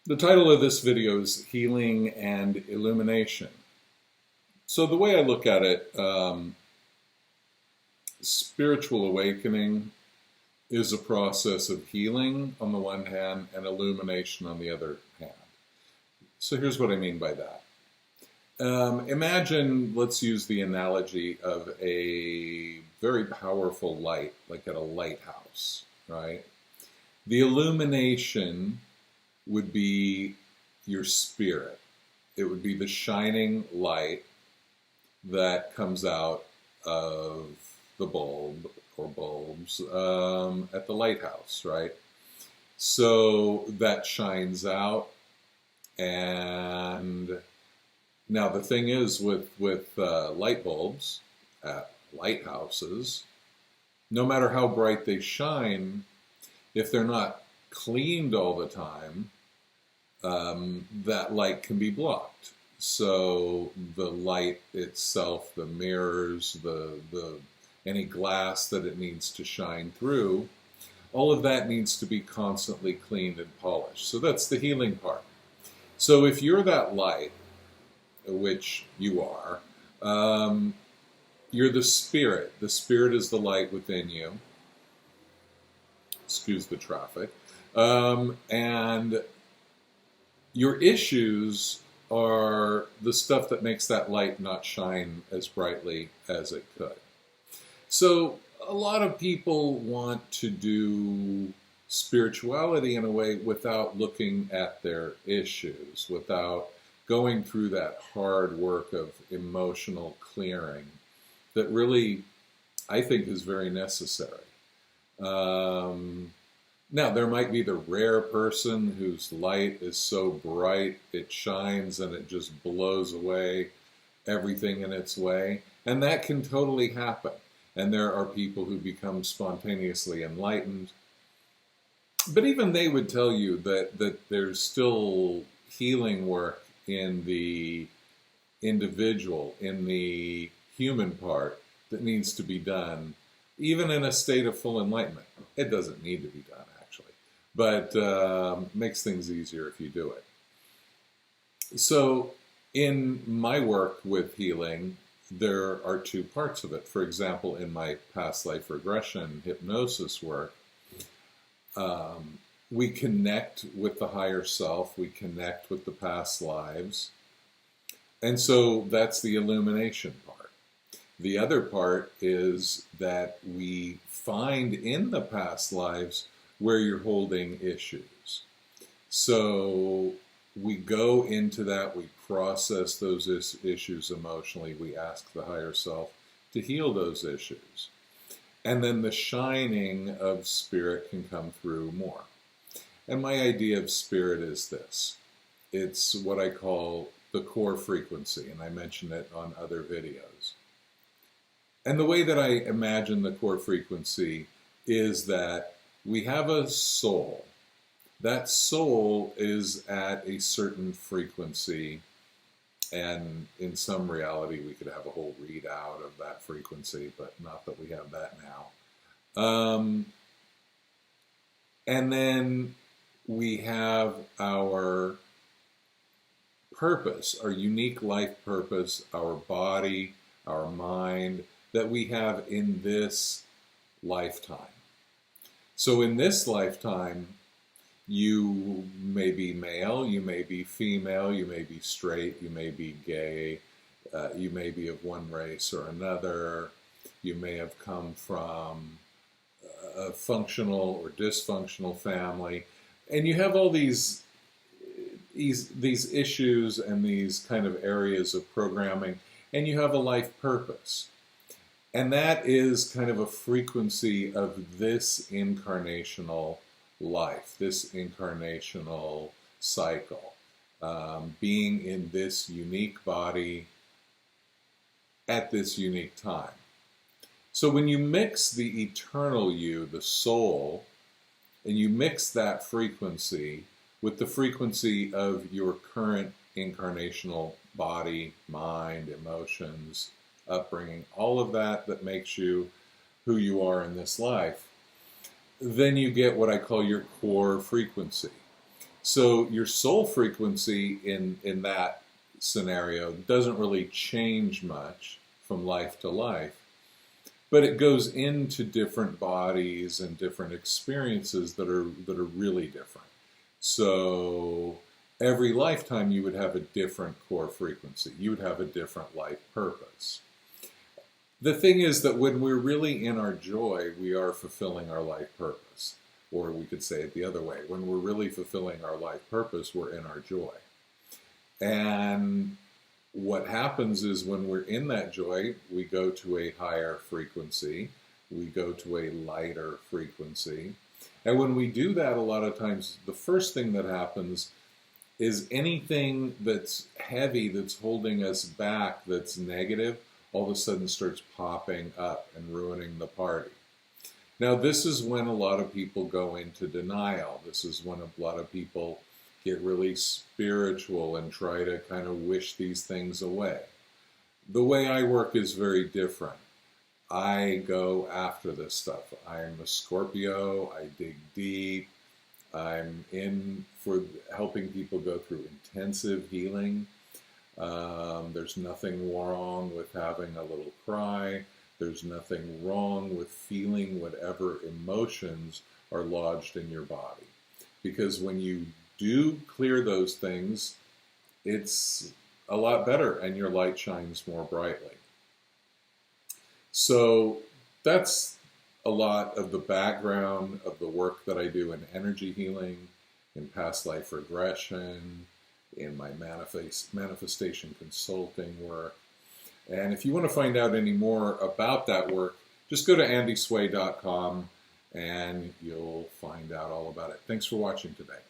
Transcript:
The title of this video is Healing and Illumination. So the way I look at it, spiritual awakening is a process of healing on the one hand and illumination on the other hand. So here's what I mean by that. Imagine, let's use the analogy of a very powerful light, like at a lighthouse, right? The illumination would be your spirit. It would be the shining light that comes out of the bulb or bulbs at the lighthouse, right? So that shines out. And now the thing is with light bulbs at lighthouses, no matter how bright they shine, if they're not cleaned all the time, that light can be blocked. So the light itself, the mirrors, any glass that it needs to shine through, all of that needs to be constantly cleaned and polished. So that's the healing part. So if you're that light, which you are, you're the spirit. The spirit is the light within you. Excuse the traffic. And your issues are the stuff that makes that light not shine as brightly as it could. So a lot of people want to do spirituality in a way without looking at their issues, without going through that hard work of emotional clearing that really, I think, is very necessary. Now, there might be the rare person whose light is so bright, it shines and it just blows away everything in its way. And that can totally happen. And there are people who become spontaneously enlightened. But even they would tell you that there's still healing work in the individual, in the human part that needs to be done, even in a state of full enlightenment. It doesn't need to be done, actually, but makes things easier if you do it. So in my work with healing, there are two parts of it. For example, in my past life regression hypnosis work, we connect with the higher self, we connect with the past lives, and so that's the illumination part. The other part is that we find in the past lives where you're holding issues. So we go into that, we process those issues emotionally, we ask the higher self to heal those issues. And then the shining of spirit can come through more. And my idea of spirit is this. It's what I call the core frequency, and I mentioned it on other videos. And the way that I imagine the core frequency is that we have a soul. That soul is at a certain frequency, and in some reality we could have a whole readout of that frequency, but not that we have that now. And then we have our purpose, our unique life purpose, our body, our mind, that we have in this lifetime. So in this lifetime, you may be male, you may be female, you may be straight, you may be gay, you may be of one race or another, you may have come from a functional or dysfunctional family, and you have all these issues and these kind of areas of programming, and you have a life purpose. And that is kind of a frequency of this incarnational life, this incarnational cycle, being in this unique body at this unique time. So when you mix the eternal you, the soul, and you mix that frequency with the frequency of your current incarnational body, mind, emotions, upbringing, all of that makes you who you are in this life, then you get what I call your core frequency. So your soul frequency in that scenario doesn't really change much from life to life, but it goes into different bodies and different experiences that are really different. So every lifetime you would have a different core frequency. You would have a different life purpose. The thing is that when we're really in our joy, we are fulfilling our life purpose. Or we could say it the other way. When we're really fulfilling our life purpose, we're in our joy. And what happens is when we're in that joy, we go to a higher frequency. We go to a lighter frequency. And when we do that, a lot of times, the first thing that happens is anything that's heavy, that's holding us back, that's negative, all of a sudden starts popping up and ruining the party. Now, this is when a lot of people go into denial. This is when a lot of people get really spiritual and try to kind of wish these things away. The way I work is very different. I go after this stuff. I'm a Scorpio. I dig deep. I'm in for helping people go through intensive healing. There's nothing wrong with having a little cry. There's nothing wrong with feeling whatever emotions are lodged in your body. Because when you do clear those things, it's a lot better and your light shines more brightly. So that's a lot of the background of the work that I do in energy healing, in past life regression, in my manifestation consulting work. And if you want to find out any more about that work, just go to andysway.com and you'll find out all about it. Thanks for watching today.